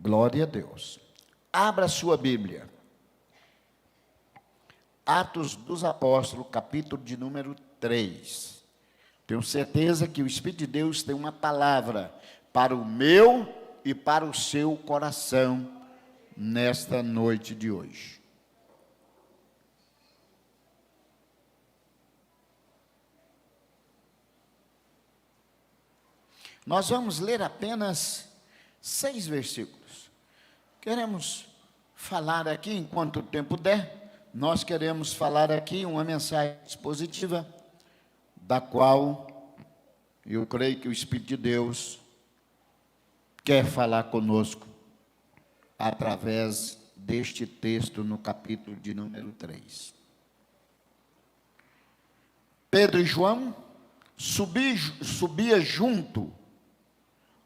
Glória a Deus. Abra sua Bíblia. Atos dos Apóstolos, capítulo de número 3. Tenho certeza que o Espírito de Deus tem uma palavra para o meu e para o seu coração nesta noite de hoje. Nós vamos ler apenas 6 versículos. Queremos falar aqui, enquanto o tempo der, nós queremos falar aqui uma mensagem expositiva, da qual eu creio que o Espírito de Deus quer falar conosco, através deste texto no capítulo de número 3. Pedro e João subia junto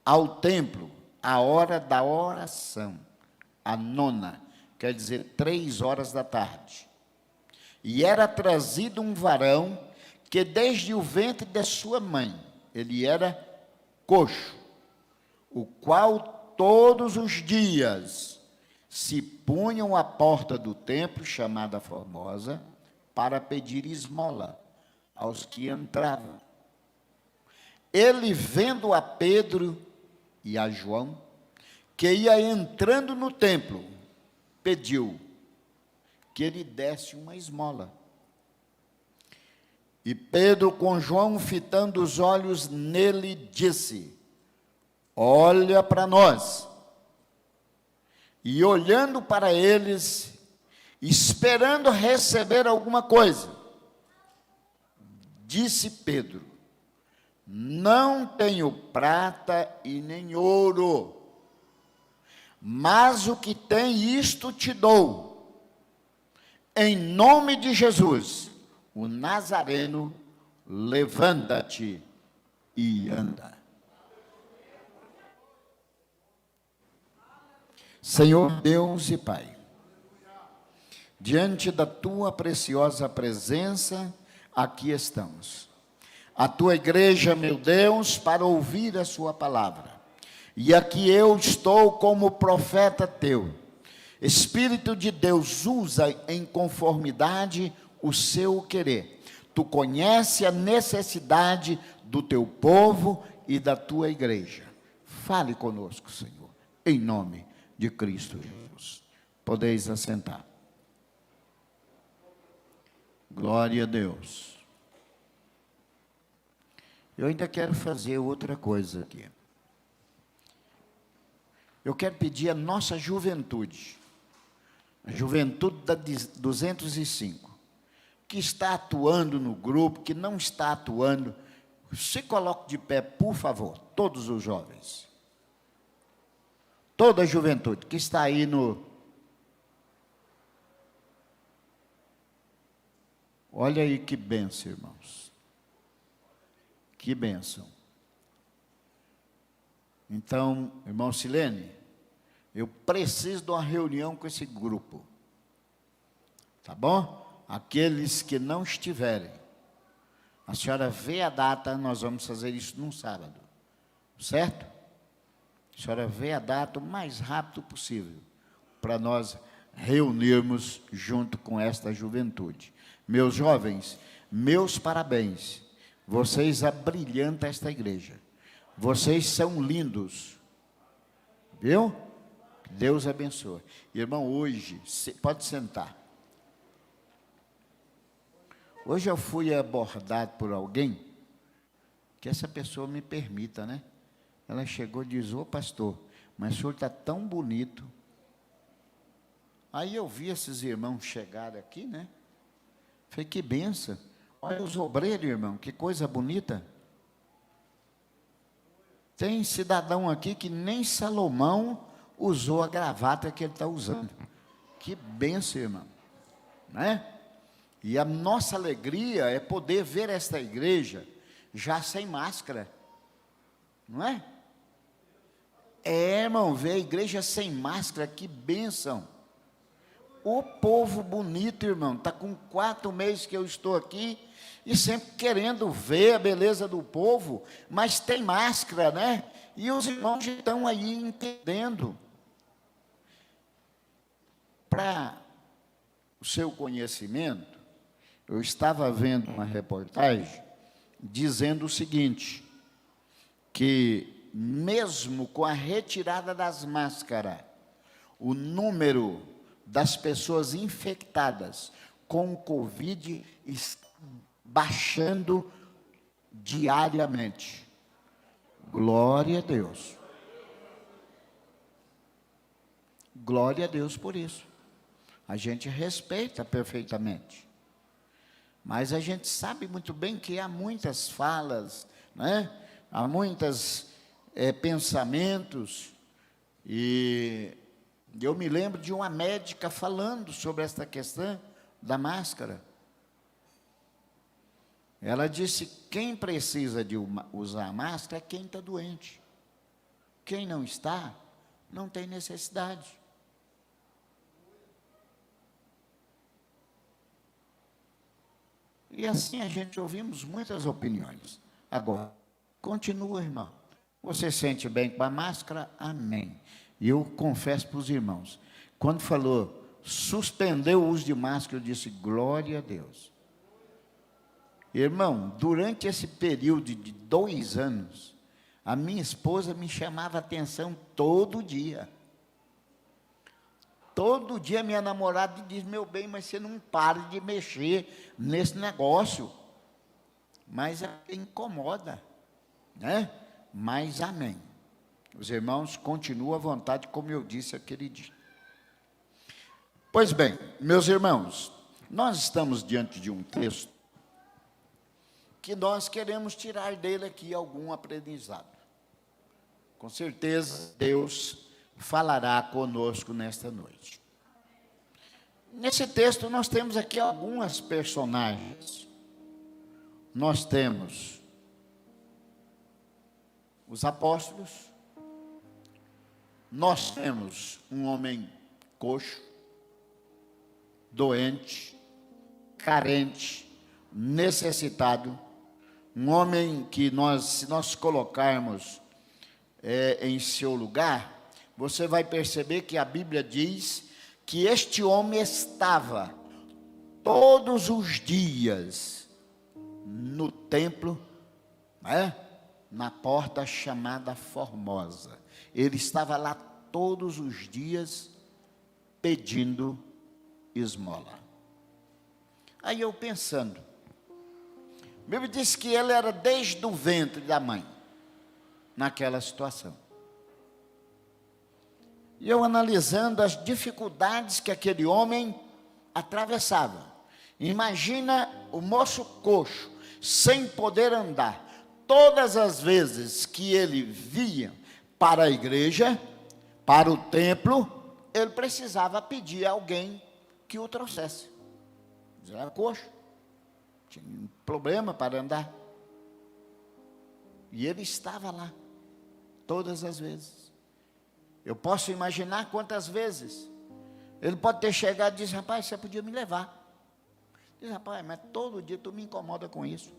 ao templo, a hora da oração, a 9ª, quer dizer 3 horas da tarde. E era trazido um varão que desde o ventre de sua mãe, ele era coxo, o qual todos os dias se punham à porta do templo, chamada Formosa, para pedir esmola aos que entravam. Ele, vendo a Pedro e a João, que ia entrando no templo, pediu que ele desse uma esmola. E Pedro, com João fitando os olhos nele, disse: olha para nós. E olhando para eles, esperando receber alguma coisa, disse Pedro: não tenho prata e nem ouro, mas o que tem, isto te dou. Em nome de Jesus, o Nazareno, levanta-te e anda. Senhor Deus e Pai, diante da tua preciosa presença, aqui estamos. A tua igreja, meu Deus, para ouvir a sua palavra. E aqui eu estou como profeta teu. Espírito de Deus, usa em conformidade o seu querer. Tu conhece a necessidade do teu povo e da tua igreja. Fale conosco, Senhor, em nome de Cristo Jesus. Podeis assentar. Glória a Deus. Eu ainda quero fazer outra coisa aqui. Eu quero pedir a nossa juventude, a juventude da 205, que está atuando no grupo, que não está atuando, se coloque de pé, por favor, todos os jovens. Toda a juventude que está aí no... Olha aí que bênção, irmãos. Que bênção. Então, irmão Silene, eu preciso de uma reunião com esse grupo. Tá bom? Aqueles que não estiverem. A senhora vê a data, nós vamos fazer isso num sábado. Certo? A senhora vê a data o mais rápido possível, para nós reunirmos junto com esta juventude. Meus jovens, meus parabéns. Vocês abrilhantam esta igreja. Vocês são lindos. Viu? Deus abençoe. Irmão, hoje, pode sentar. Hoje eu fui abordado por alguém, que essa pessoa me permita, né? Ela chegou e disse: ô pastor, mas o senhor está tão bonito. Aí eu vi esses irmãos chegarem aqui, né? Falei, que benção. Olha os obreiros, irmão, que coisa bonita. Tem cidadão aqui que nem Salomão usou a gravata que ele está usando. Que benção, irmão. Né? E a nossa alegria é poder ver esta igreja já sem máscara. Não é? É, irmão, ver a igreja sem máscara, que bênção. O povo bonito, irmão, está com 4 meses que eu estou aqui, e sempre querendo ver a beleza do povo, mas tem máscara, né? E os irmãos estão aí entendendo. Para o seu conhecimento, eu estava vendo uma reportagem dizendo o seguinte, que mesmo com a retirada das máscaras, o número das pessoas infectadas com o Covid está baixando diariamente. Glória a Deus. Glória a Deus por isso. A gente respeita perfeitamente. Mas a gente sabe muito bem que há muitas falas, né? Há muitos pensamentos. E eu me lembro de uma médica falando sobre esta questão da máscara. Ela disse que quem precisa de usar máscara é quem está doente. Quem não está, não tem necessidade. E assim a gente ouvimos muitas opiniões. Agora, continua, irmão. Você sente bem com a máscara? Amém. E eu confesso para os irmãos, quando falou, suspendeu o uso de máscara, eu disse, glória a Deus. Irmão, durante esse período de 2 anos, a minha esposa me chamava a atenção todo dia. Todo dia minha namorada diz, meu bem, mas você não para de mexer nesse negócio. Mas incomoda, né? Mas amém. Os irmãos continuam à vontade, como eu disse aquele dia. Pois bem, meus irmãos, nós estamos diante de um texto que nós queremos tirar dele aqui algum aprendizado. Com certeza, Deus falará conosco nesta noite. Nesse texto nós temos aqui algumas personagens. Nós temos os apóstolos, nós temos um homem coxo, doente, carente, necessitado, um homem que se nós colocarmos em seu lugar, você vai perceber que a Bíblia diz que este homem estava todos os dias no templo, né? Na porta chamada Formosa. Ele estava lá todos os dias pedindo esmola. Aí eu pensando, a Bíblia diz que ele era desde o ventre da mãe, naquela situação. E eu analisando as dificuldades que aquele homem atravessava. Imagina o moço coxo, sem poder andar. Todas as vezes que ele vinha para a igreja, para o templo, ele precisava pedir a alguém que o trouxesse. Ele era coxo, tinha um problema para andar. E ele estava lá, todas as vezes. Eu posso imaginar quantas vezes. Ele pode ter chegado e disse, rapaz, você podia me levar. Diz, rapaz, mas todo dia tu me incomoda com isso.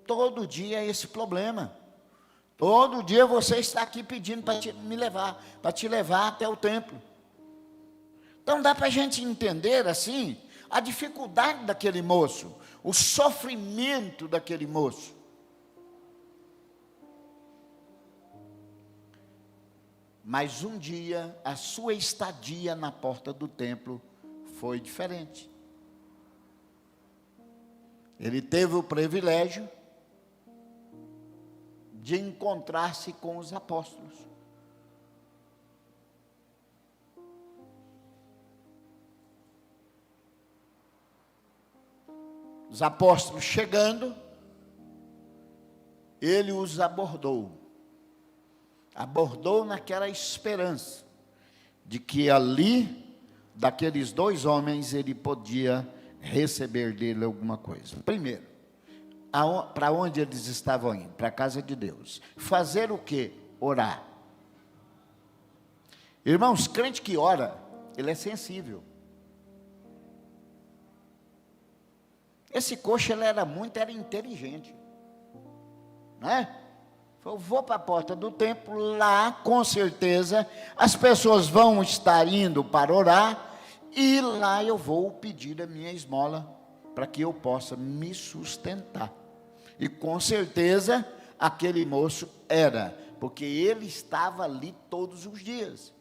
Todo dia é esse problema. Todo dia você está aqui pedindo para me levar, para te levar até o templo. Então dá para a gente entender assim, a dificuldade daquele moço, o sofrimento daquele moço. Mas um dia, a sua estadia na porta do templo foi diferente. Ele teve o privilégio de encontrar-se com os apóstolos. Os apóstolos chegando, ele os abordou. Abordou naquela esperança de que ali, daqueles 2 homens, ele podia receber dele alguma coisa. Primeiro, para onde eles estavam indo? Para a casa de Deus. Fazer o quê? Orar. Irmãos, crente que ora, ele é sensível. Esse coxo, ele era inteligente, não é? Eu vou para a porta do templo, lá com certeza as pessoas vão estar indo para orar, e lá eu vou pedir a minha esmola, para que eu possa me sustentar. E com certeza aquele moço era, porque ele estava ali todos os dias.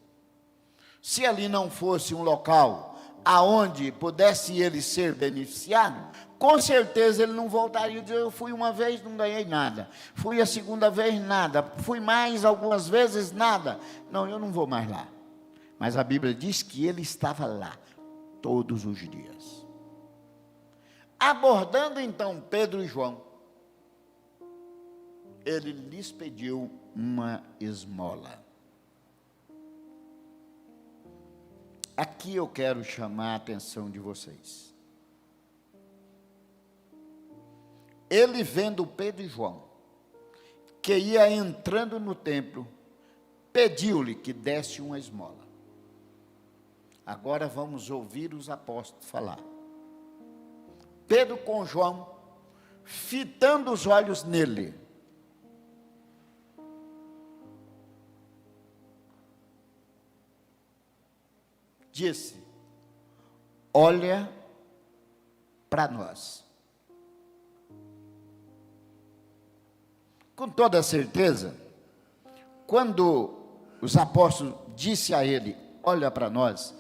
Se ali não fosse um local aonde pudesse ele ser beneficiado, com certeza ele não voltaria e dizer: eu fui uma vez, não ganhei nada, fui a segunda vez, nada, fui mais algumas vezes, nada. Não, eu não vou mais lá. Mas a Bíblia diz que ele estava lá todos os dias. Abordando então Pedro e João, ele lhes pediu uma esmola. Aqui eu quero chamar a atenção de vocês. Ele, vendo Pedro e João, que ia entrando no templo, pediu-lhe que desse uma esmola. Agora vamos ouvir os apóstolos falar. Pedro com João, fitando os olhos nele, disse: olha para nós. Com toda certeza, quando os apóstolos disse a ele: olha para nós,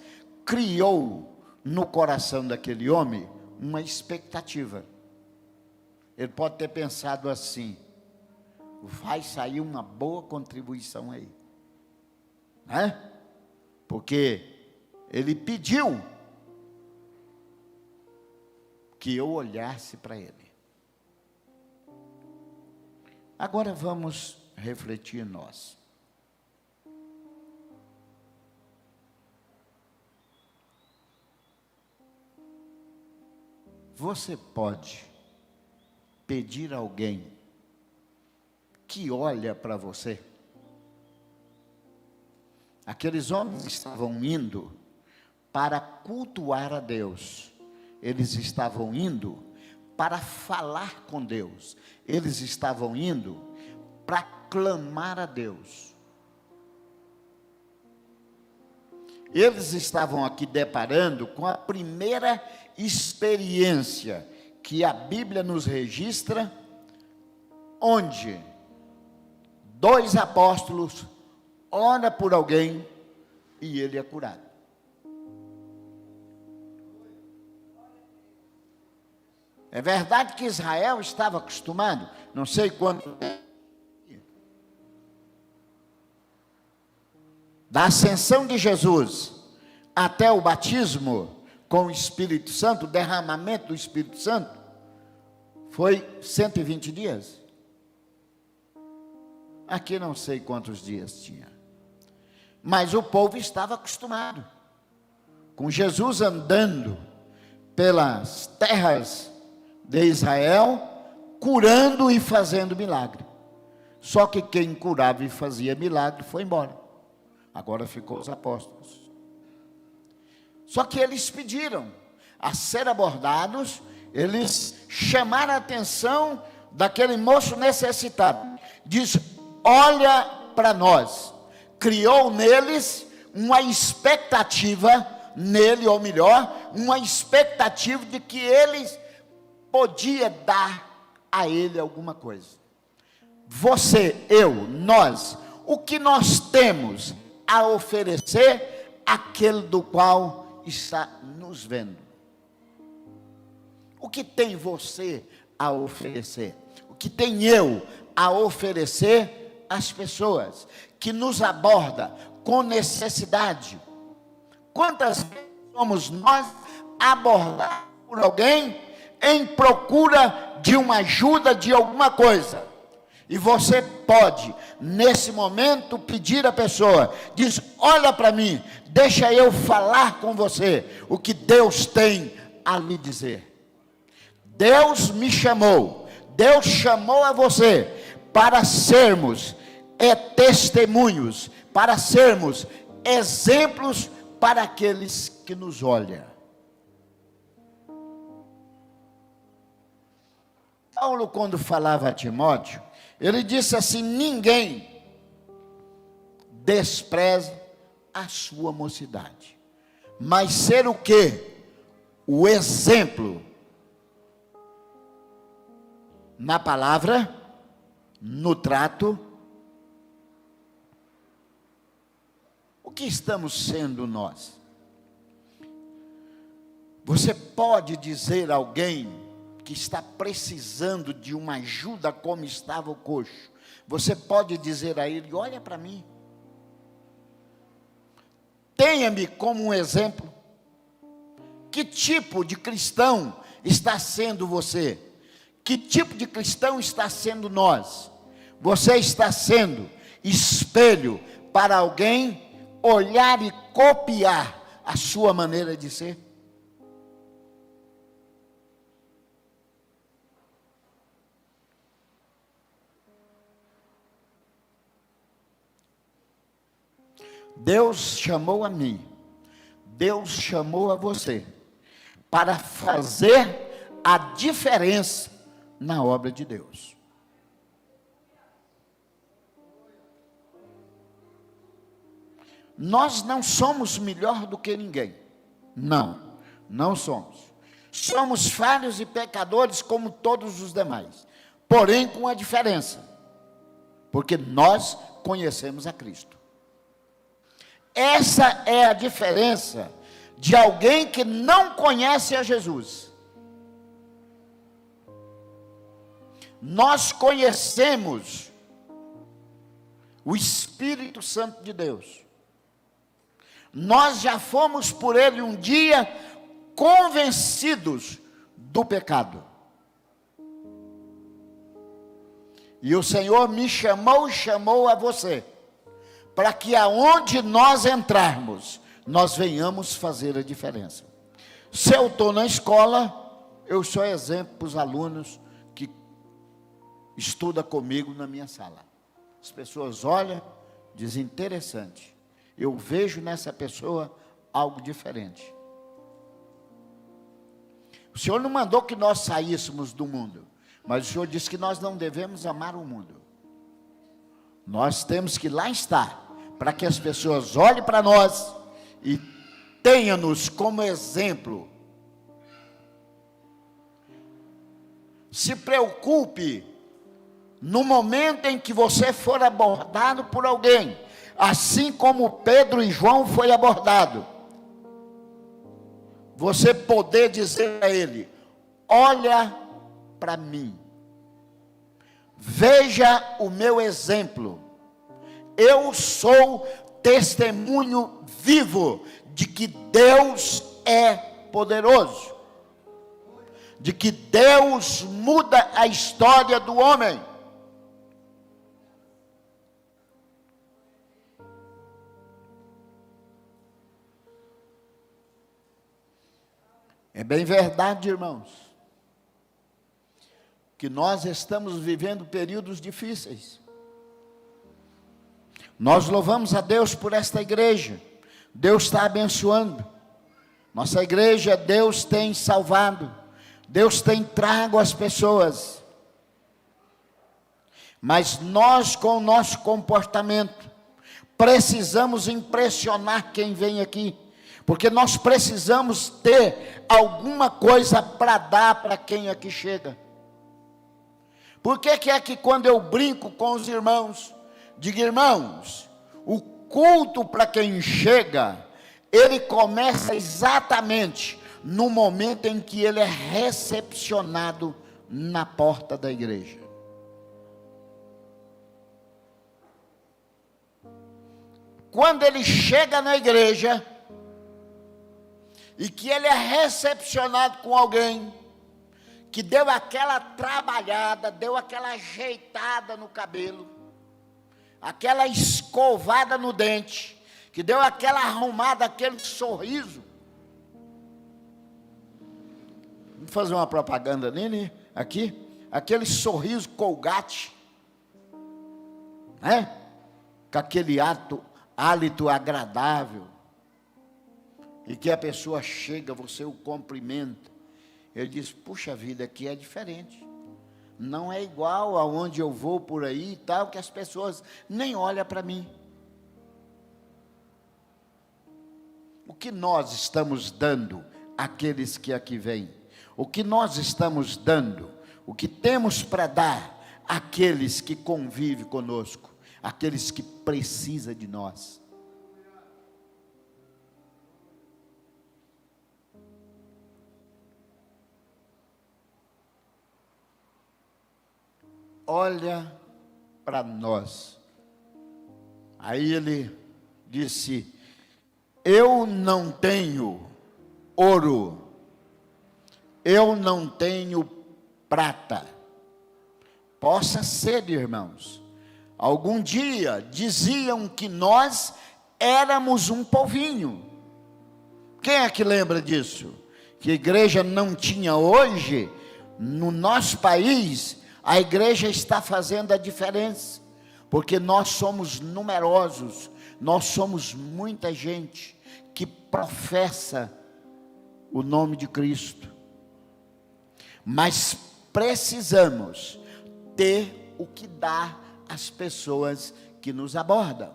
criou no coração daquele homem uma expectativa. Ele pode ter pensado assim: vai sair uma boa contribuição aí, né? Porque ele pediu que eu olhasse para ele. Agora vamos refletir nós. Você pode pedir a alguém que olha para você? Aqueles homens estavam indo para cultuar a Deus. Eles estavam indo para falar com Deus. Eles estavam indo para clamar a Deus. Eles estavam aqui deparando com a primeira experiência que a Bíblia nos registra, onde dois apóstolos oram por alguém e ele é curado. É verdade que Israel estava acostumado, não sei quanto, da ascensão de Jesus até o batismo com o Espírito Santo, o derramamento do Espírito Santo, foi 120 dias. Aqui não sei quantos dias tinha, mas o povo estava acostumado com Jesus andando pelas terras de Israel, curando e fazendo milagre. Só que quem curava e fazia milagre foi embora. Agora ficou os apóstolos. Só que eles pediram a ser abordados, eles chamaram a atenção daquele moço necessitado. Diz: olha para nós. Criou neles uma expectativa, nele, ou melhor, uma expectativa de que eles podia dar a ele alguma coisa. Você, eu, nós, o que nós temos a oferecer àquele do qual está nos vendo? O que tem você a oferecer? O que tem eu a oferecer às pessoas que nos aborda com necessidade? Quantas vezes somos nós abordados por alguém em procura de uma ajuda, de alguma coisa? E você pode, nesse momento, pedir à pessoa, diz: olha para mim, deixa eu falar com você o que Deus tem a lhe dizer. Deus me chamou, Deus chamou a você para sermos testemunhos, para sermos exemplos para aqueles que nos olham. Paulo, quando falava a Timóteo, Ele disse assim: ninguém despreze a sua mocidade, mas ser o quê? O exemplo na palavra, no trato. O que estamos sendo nós? Você pode dizer a alguém que está precisando de uma ajuda como estava o coxo, você pode dizer a ele: olha para mim, tenha-me como um exemplo. Que tipo de cristão está sendo você? Que tipo de cristão está sendo nós? Você está sendo espelho para alguém olhar e copiar a sua maneira de ser? Deus chamou a mim, Deus chamou a você, para fazer a diferença na obra de Deus. Nós não somos melhor do que ninguém. Não, não somos. Somos falhos e pecadores como todos os demais. Porém, com a diferença. Porque nós conhecemos a Cristo. Essa é a diferença de alguém que não conhece a Jesus. Nós conhecemos o Espírito Santo de Deus. Nós já fomos por ele um dia convencidos do pecado. E o Senhor me chamou e chamou a você, para que aonde nós entrarmos, nós venhamos fazer a diferença. Se eu estou na escola, eu sou exemplo para os alunos que estudam comigo na minha sala. As pessoas olham, dizem: interessante, eu vejo nessa pessoa algo diferente. O Senhor não mandou que nós saíssemos do mundo, mas o Senhor disse que nós não devemos amar o mundo. Nós temos que lá estar, para que as pessoas olhem para nós e tenham-nos como exemplo. Se preocupe no momento em que você for abordado por alguém, assim como Pedro e João foi abordado, você poder dizer a ele: olha para mim, veja o meu exemplo. Eu sou testemunho vivo de que Deus é poderoso, de que Deus muda a história do homem. É bem verdade, irmãos, que nós estamos vivendo períodos difíceis. Nós louvamos a Deus por esta igreja. Deus está abençoando. Nossa igreja, Deus tem salvado. Deus tem trago as pessoas. Mas nós, com o nosso comportamento, precisamos impressionar quem vem aqui. Porque nós precisamos ter alguma coisa para dar para quem aqui chega. Por que é que quando eu brinco com os irmãos, digo: irmãos, o culto para quem chega, ele começa exatamente no momento em que ele é recepcionado na porta da igreja. Quando ele chega na igreja e que ele é recepcionado com alguém que deu aquela trabalhada, deu aquela ajeitada no cabelo, aquela escovada no dente, que deu aquela arrumada, aquele sorriso. Vamos fazer uma propaganda nele aqui, aquele sorriso Colgate, né? Com aquele hálito agradável, e que a pessoa chega, você o cumprimenta, ele diz: puxa vida, aqui é diferente. não é igual aonde eu vou por aí e tal, que as pessoas nem olham para mim. O que nós estamos dando àqueles que aqui vêm? O que nós estamos dando? O que temos para dar àqueles que convivem conosco? Aqueles que precisam de nós? Olha para nós. Aí ele disse: eu não tenho ouro, eu não tenho prata. Possa ser, irmãos, algum dia diziam que nós éramos um povinho. Quem é que lembra disso? Que a igreja não tinha hoje, no nosso país, a igreja está fazendo a diferença, porque nós somos numerosos, nós somos muita gente que professa o nome de Cristo, mas precisamos ter o que dar às pessoas que nos abordam.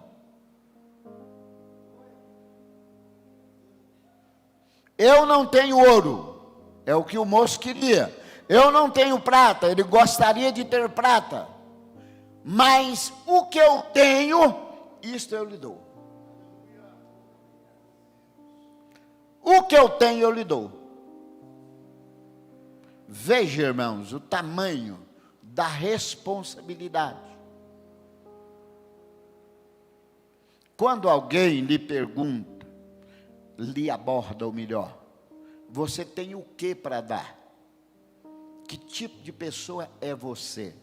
Eu não tenho ouro, é o que o moço queria. Eu não tenho prata, ele gostaria de ter prata. Mas o que eu tenho, isto eu lhe dou. O que eu tenho, eu lhe dou. Veja, irmãos, o tamanho da responsabilidade. Quando alguém lhe pergunta, lhe aborda, ou melhor, você tem o que para dar? Que tipo de pessoa é você?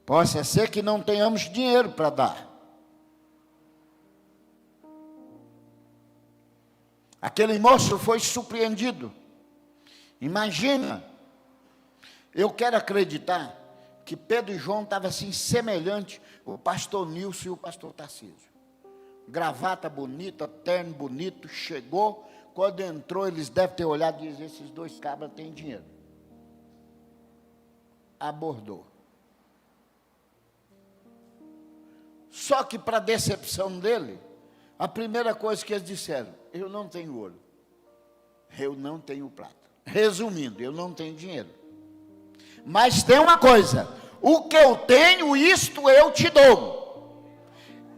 Possa ser que não tenhamos dinheiro para dar. Aquele moço foi surpreendido. Imagina, eu quero acreditar que Pedro e João estavam assim, semelhante o pastor Nilson e o pastor Tarcísio. Gravata bonita, terno bonito, chegou, quando entrou eles devem ter olhado e dizer, esses dois cabras têm dinheiro. Abordou. Só que para decepção dele, a primeira coisa que eles disseram, eu não tenho ouro, eu não tenho prata. Resumindo, eu não tenho dinheiro. Mas tem uma coisa, o que eu tenho, isto eu te dou.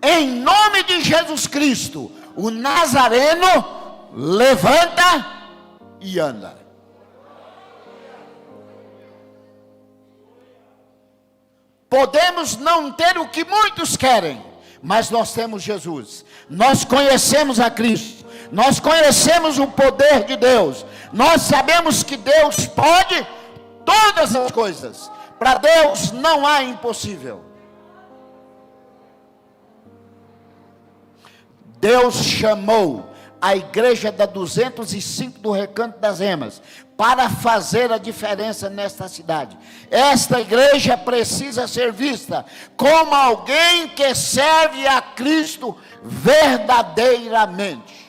Em nome de Jesus Cristo, o Nazareno levanta e anda. Podemos não ter o que muitos querem, mas nós temos Jesus. Nós conhecemos a Cristo. Nós conhecemos o poder de Deus. Nós sabemos que Deus pode todas as coisas. Para Deus não há impossível. Deus chamou a igreja da 205 do Recanto das Emas para fazer a diferença nesta cidade. Esta igreja precisa ser vista como alguém que serve a Cristo verdadeiramente.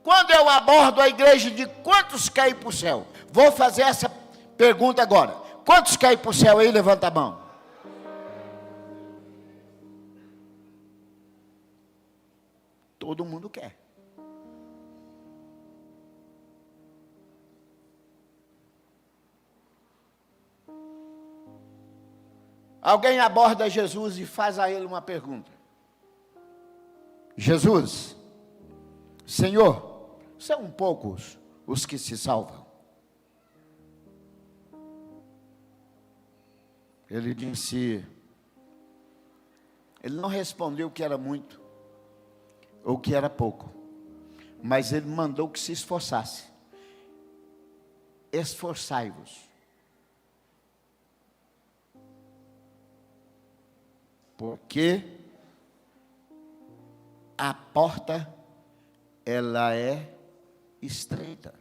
Quando eu abordo a igreja de quantos querem ir para o céu? Vou fazer essa pergunta agora. Quantos querem ir para o céu aí? Levanta a mão. Todo mundo quer. Alguém aborda Jesus e faz a ele uma pergunta. Jesus, Senhor, são poucos os que se salvam. Ele disse, ele não respondeu que era muito, ou que era pouco, mas ele mandou que se esforçasse. Esforçai-vos. Porque a porta, ela é estreita.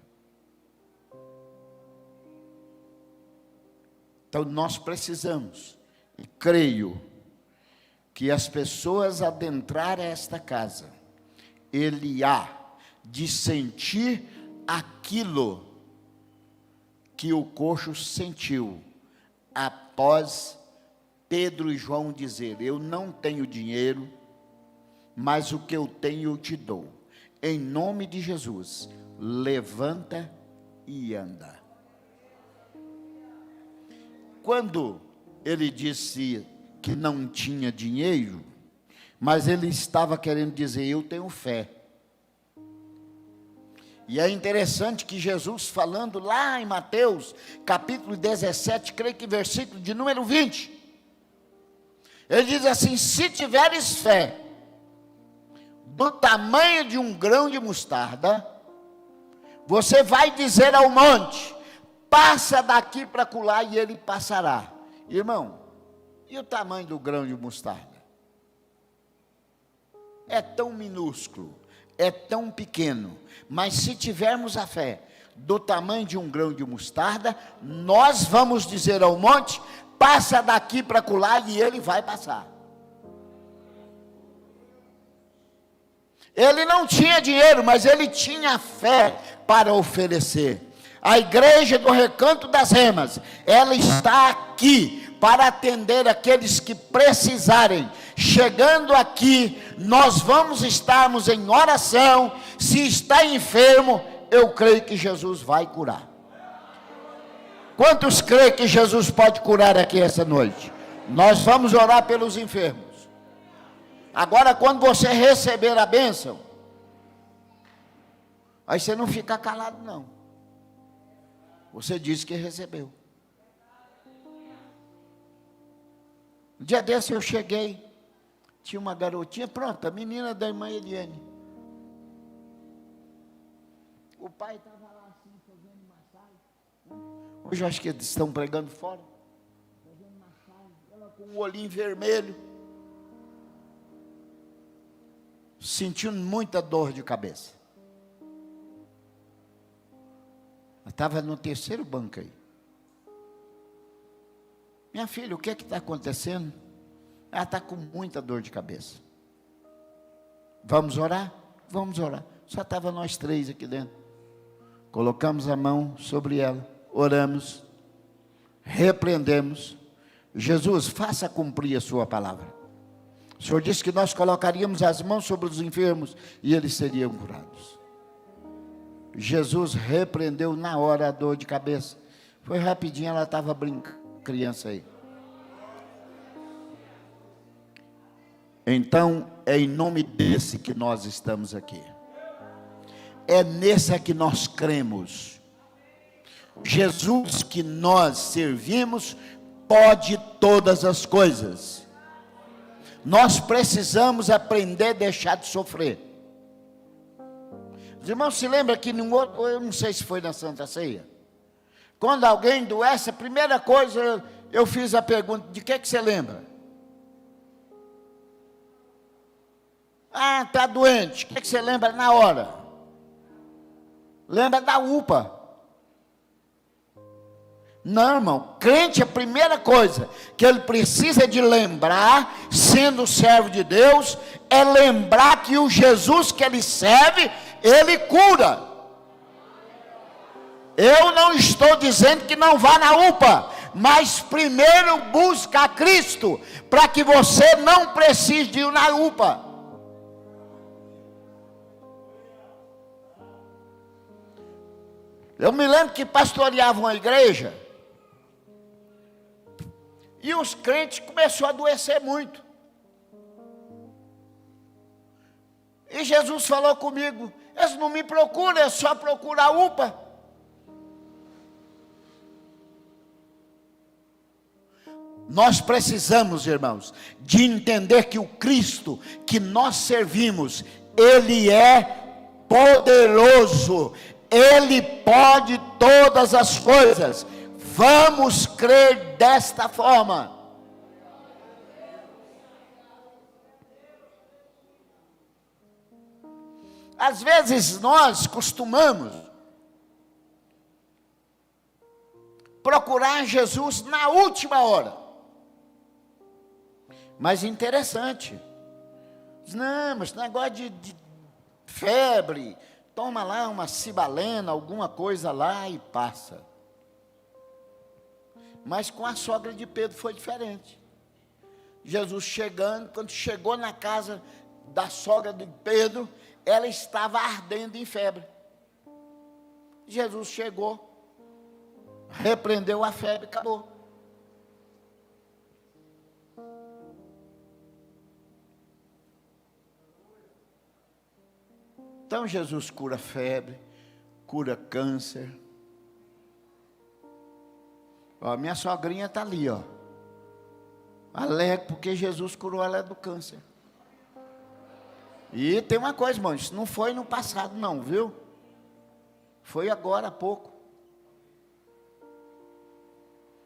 Então nós precisamos, e creio, que as pessoas adentrarem esta casa, ele há de sentir aquilo que o coxo sentiu após Pedro e João dizer: eu não tenho dinheiro, mas o que eu tenho eu te dou. Em nome de Jesus, levanta e anda. Quando ele disse que não tinha dinheiro, mas ele estava querendo dizer: eu tenho fé. E é interessante que Jesus, falando lá em Mateus, capítulo 17, creio que versículo de número 20, ele diz assim: se tiveres fé do tamanho de um grão de mostarda, você vai dizer ao monte: passa daqui para acolá, e ele passará. Irmão, e o tamanho do grão de mostarda? É tão minúsculo, é tão pequeno, mas se tivermos a fé do tamanho de um grão de mostarda, nós vamos dizer ao monte: passa daqui para acolá, e ele vai passar. Ele não tinha dinheiro, mas ele tinha fé para oferecer. A igreja do Recanto das Remas, ela está aqui para atender aqueles que precisarem. Chegando aqui, nós vamos estarmos em oração. Se está enfermo, eu creio que Jesus vai curar. Quantos creem que Jesus pode curar aqui essa noite? Nós vamos orar pelos enfermos. Agora, quando você receber a bênção, aí você não fica calado, não. Você diz que recebeu. Um dia desse eu cheguei, tinha uma garotinha, pronto, a menina da irmã Eliane. O pai estava lá assim, fazendo massagem. Hoje eu acho que eles estão pregando fora. Fazendo massagem, ela com o olhinho vermelho. Sentindo muita dor de cabeça. Estava no terceiro banco aí. Minha filha, o que é que está acontecendo? Ela está com muita dor de cabeça. Vamos orar? Vamos orar. Só estava nós três aqui dentro. Colocamos a mão sobre ela, oramos, repreendemos. Jesus, faça cumprir a sua palavra. O Senhor disse que nós colocaríamos as mãos sobre os enfermos e eles seriam curados. Jesus repreendeu na hora a dor de cabeça. Foi rapidinho, ela estava brincando, criança aí. Então, é em nome desse que nós estamos aqui. É nesse que nós cremos. Jesus que nós servimos pode todas as coisas. Nós precisamos aprender a deixar de sofrer. Os irmãos se lembram que eu não sei se foi na Santa Ceia, quando alguém doece, a primeira coisa eu fiz a pergunta: de que você lembra? Ah, está doente. O que você lembra na hora? Lembra da UPA. Não, irmão, crente, a primeira coisa que ele precisa de lembrar, sendo servo de Deus, é lembrar que o Jesus que ele serve, ele cura. Eu não estou dizendo que não vá na UPA, mas primeiro busca a Cristo, para que você não precise de ir na UPA. Eu me lembro que pastoreavam a igreja, e os crentes começaram a adoecer muito. E Jesus falou comigo: eles não me procuram, é só procurar a UPA. Nós precisamos, irmãos, de entender que o Cristo que nós servimos, Ele é poderoso, Ele pode todas as coisas. Vamos crer desta forma. Às vezes nós costumamos procurar Jesus na última hora. Mas interessante. Não, mas esse negócio febre, toma lá uma cibalena, alguma coisa lá e passa. Mas com a sogra de Pedro foi diferente. Jesus chegando, quando chegou na casa da sogra de Pedro, ela estava ardendo em febre. Jesus chegou, repreendeu a febre, acabou. Então Jesus cura febre, cura câncer. Ó, minha sogrinha está ali, ó. Alegre porque Jesus curou ela do câncer. E tem uma coisa, irmão, isso não foi no passado não, viu? Foi agora há pouco.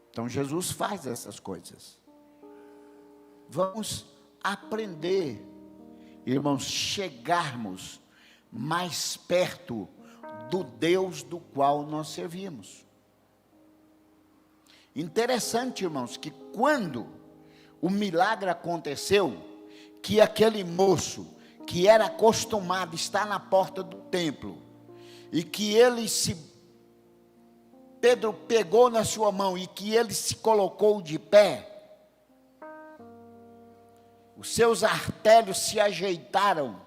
Então Jesus faz essas coisas. Vamos aprender, irmãos, chegarmos mais perto do Deus do qual nós servimos. Interessante, irmãos, que quando o milagre aconteceu, que aquele moço que era acostumado a estar na porta do templo, e que Pedro pegou na sua mão e que ele se colocou de pé, os seus artérios se ajeitaram,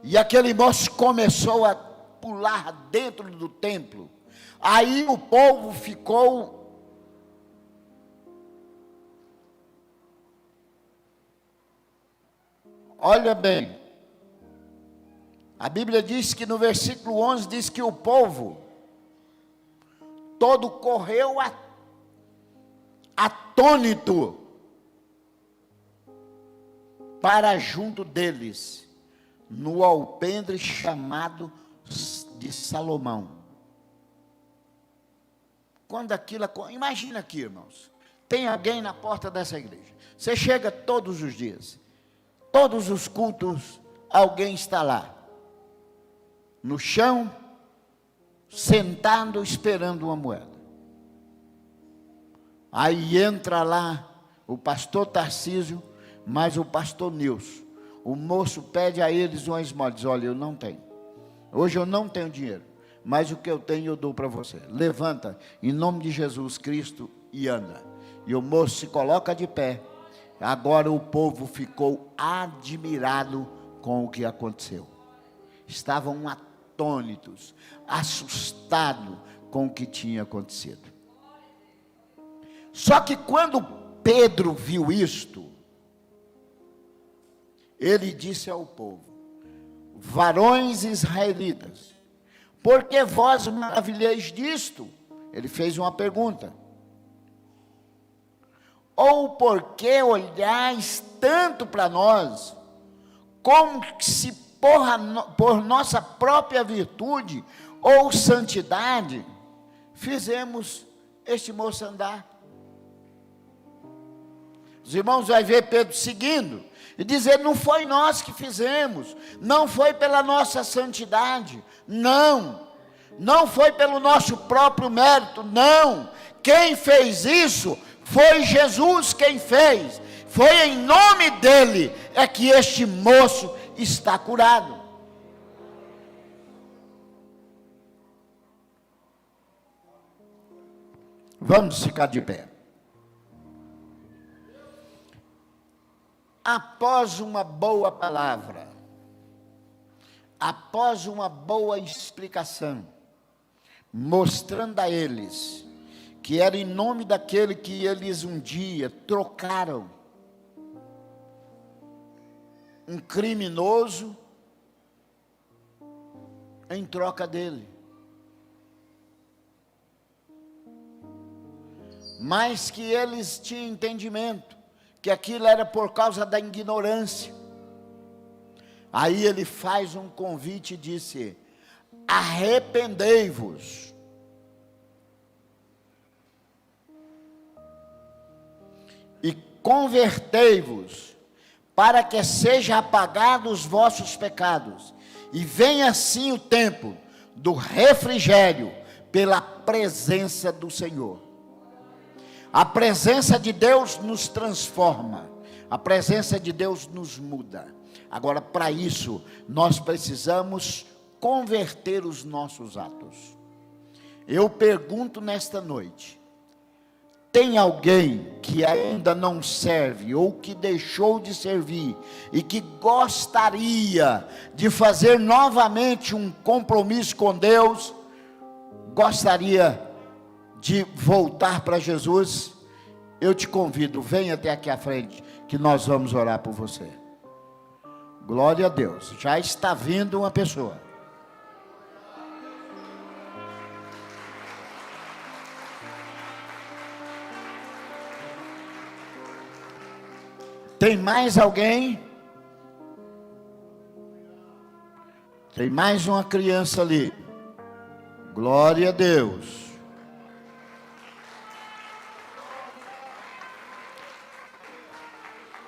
e aquele moço começou a pular dentro do templo. Aí o povo ficou olha bem, a Bíblia diz que no versículo 11, diz que o povo todo correu atônito para junto deles, no alpendre chamado de Salomão. Quando aquilo, imagina aqui, irmãos, tem alguém na porta dessa igreja, você chega todos os dias, todos os cultos, alguém está lá, no chão, sentado, esperando uma moeda. Aí entra lá o pastor Tarcísio, mais o pastor Nilson. O moço pede a eles uma esmola, diz: olha, eu não tenho. Hoje eu não tenho dinheiro, mas o que eu tenho eu dou para você. Levanta, em nome de Jesus Cristo, e anda. E o moço se coloca de pé. Agora o povo ficou admirado com o que aconteceu. Estavam atônitos, assustados com o que tinha acontecido. Só que quando Pedro viu isto, ele disse ao povo: varões israelitas, por que vós maravilheis disto? Ele fez uma pergunta. Ou porque olhais tanto para nós, como se por nossa própria virtude ou santidade, fizemos este moço andar? Os irmãos vão ver Pedro seguindo e dizer: não foi nós que fizemos, não foi pela nossa santidade, não foi pelo nosso próprio mérito, não. Quem fez isso foi Jesus quem fez, foi em nome dele é que este moço está curado. Vamos ficar de pé. Após uma boa palavra, após uma boa explicação, mostrando a eles que era em nome daquele que eles um dia trocaram um criminoso em troca dele. Mas que eles tinham entendimento que aquilo era por causa da ignorância. Aí ele faz um convite e disse: arrependei-vos. E convertei-vos, para que seja apagados os vossos pecados, e venha assim o tempo do refrigério pela presença do Senhor. A presença de Deus nos transforma, a presença de Deus nos muda, Agora, para isso, nós precisamos converter os nossos atos. Eu pergunto nesta noite: tem alguém que ainda não serve ou que deixou de servir e que gostaria de fazer novamente um compromisso com Deus? Gostaria de voltar para Jesus? Eu te convido, venha até aqui à frente, que nós vamos orar por você. Glória a Deus, já está vindo uma pessoa. Tem mais alguém? Tem mais uma criança ali. Glória a Deus.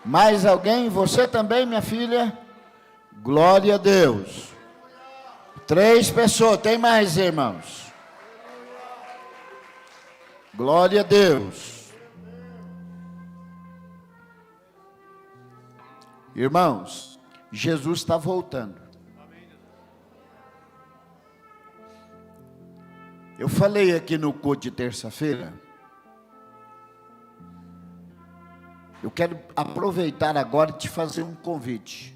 Mais alguém? Você também, minha filha? Glória a Deus. 3 pessoas. Tem mais, irmãos? Glória a Deus. Irmãos, Jesus está voltando. Eu falei aqui no culto de terça-feira. Eu quero aproveitar agora e te fazer um convite.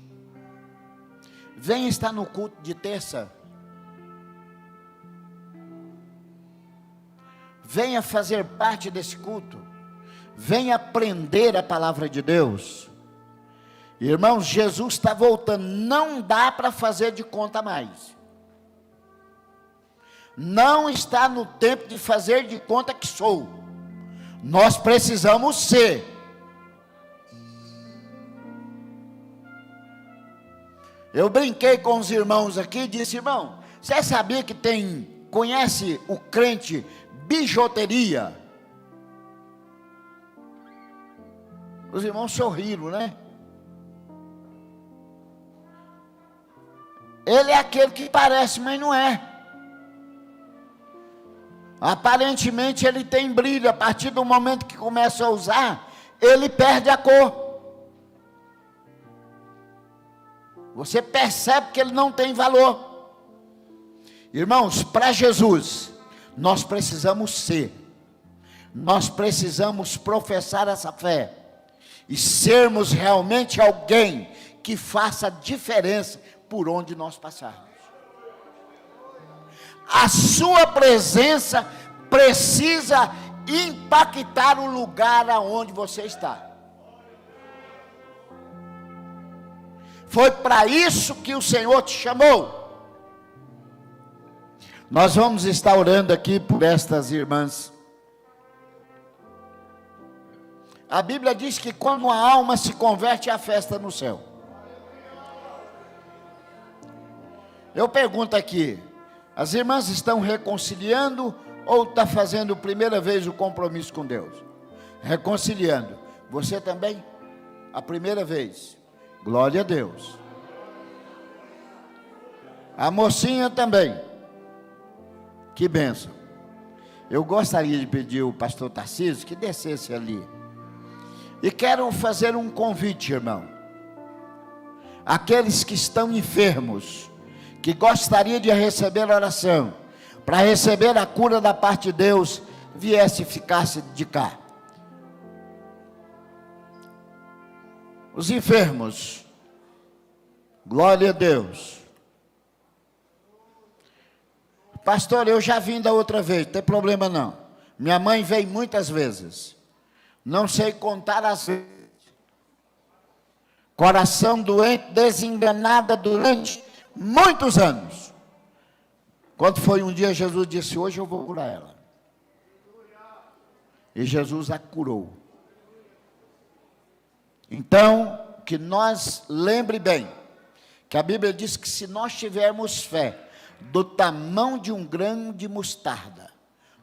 Venha estar no culto de terça. Venha fazer parte desse culto. Venha aprender a palavra de Deus. Irmãos, Jesus está voltando. Não dá para fazer de conta mais. Não está no tempo de fazer de conta que sou. Nós precisamos ser. Eu brinquei com os irmãos aqui e disse: irmão, você sabia que conhece o crente bijuteria? Os irmãos sorriram, né? Ele é aquele que parece, mas não é. Aparentemente ele tem brilho. A partir do momento que começa a usar, ele perde a cor. Você percebe que ele não tem valor. Irmãos, para Jesus, nós precisamos ser. Nós precisamos professar essa fé. E sermos realmente alguém que faça diferença por onde nós passarmos. A sua presença precisa impactar o lugar aonde você está. Foi para isso que o Senhor te chamou. Nós vamos estar orando aqui por estas irmãs. A Bíblia diz que quando a alma se converte, há festa no céu. Eu pergunto aqui: as irmãs estão reconciliando ou está fazendo a primeira vez o compromisso com Deus? Reconciliando. Você também? A primeira vez. Glória a Deus. A mocinha também. Que bênção. Eu gostaria de pedir ao pastor Tarcísio que descesse ali. E quero fazer um convite, irmão. Aqueles que estão enfermos, que gostaria de receber oração, para receber a cura da parte de Deus, viesse e ficasse de cá. Os enfermos, glória a Deus. Pastor, eu já vim da outra vez, não tem problema não. Minha mãe veio muitas vezes. Não sei contar as vezes. Coração doente, desenganada durante muitos anos. Quando foi um dia, Jesus disse: hoje eu vou curar ela. E Jesus a curou. Então, que nós lembre bem, que a Bíblia diz que se nós tivermos fé do tamanho de um grão de mostarda,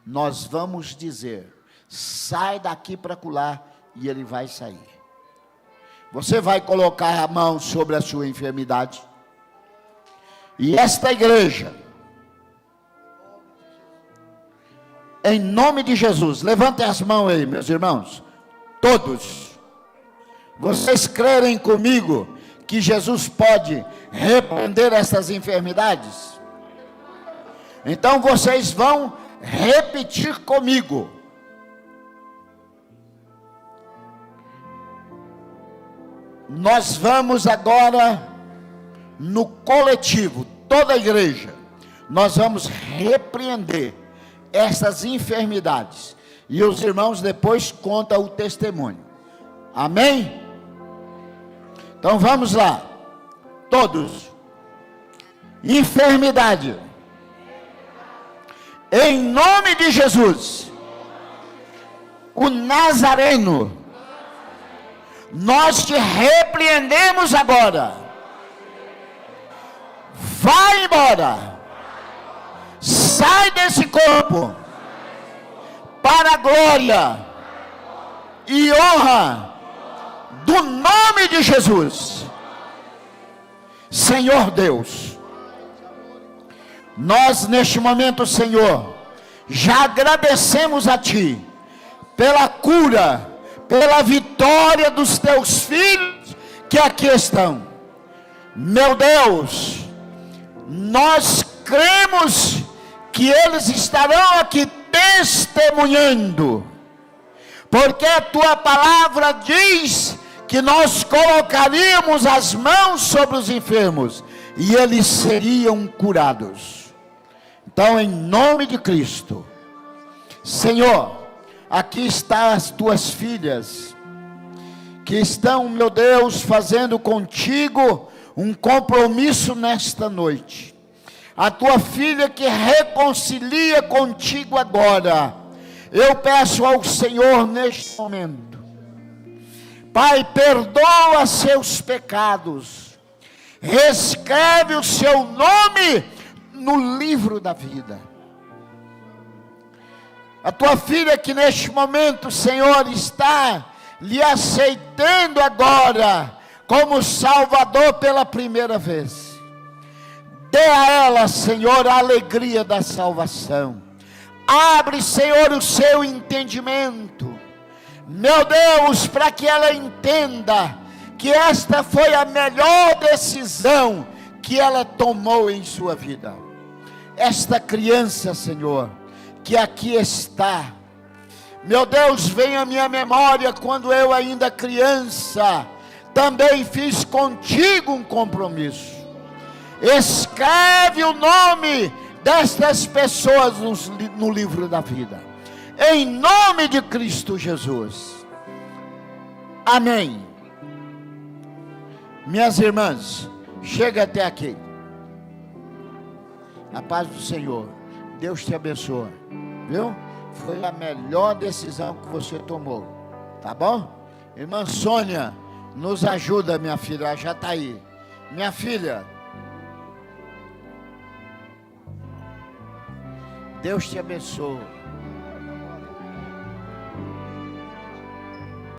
nós vamos dizer: sai daqui para acolá, e ele vai sair. Você vai colocar a mão sobre a sua enfermidade. E esta igreja, em nome de Jesus, levantem as mãos aí, meus irmãos, todos. Vocês crerem comigo que Jesus pode repreender essas enfermidades? Então vocês vão repetir comigo. Nós vamos agora no coletivo, toda a igreja, nós vamos repreender essas enfermidades. E os irmãos depois contam o testemunho. Amém? Então vamos lá. Todos. Enfermidade. Em nome de Jesus, o Nazareno, nós te repreendemos agora. Vai embora. Sai desse corpo. Para a glória e honra do nome de Jesus. Senhor Deus, nós neste momento, Senhor, já agradecemos a Ti pela cura, pela vitória dos Teus filhos que aqui estão. Meu Deus, nós cremos que eles estarão aqui testemunhando, porque a Tua palavra diz que nós colocaríamos as mãos sobre os enfermos e eles seriam curados. Então, em nome de Cristo, Senhor, aqui estão as Tuas filhas, que estão, meu Deus, fazendo contigo um compromisso nesta noite. A Tua filha que reconcilia contigo agora. Eu peço ao Senhor neste momento, Pai, perdoa seus pecados, reescreve o seu nome no livro da vida. A Tua filha que neste momento, Senhor, está lhe aceitando agora como Salvador pela primeira vez. Dê a ela, Senhor, a alegria da salvação. Abre, Senhor, o seu entendimento. Meu Deus, para que ela entenda que esta foi a melhor decisão que ela tomou em sua vida. Esta criança, Senhor, que aqui está. Meu Deus, vem à minha memória quando eu ainda criança, também fiz contigo um compromisso. Escreve o nome destas pessoas no livro da vida. Em nome de Cristo Jesus. Amém. Minhas irmãs, chega até aqui. A paz do Senhor. Deus te abençoe. Viu? Foi a melhor decisão que você tomou. Tá bom? Irmã Sônia, nos ajuda, minha filha. Ela já está aí. Minha filha, Deus te abençoe.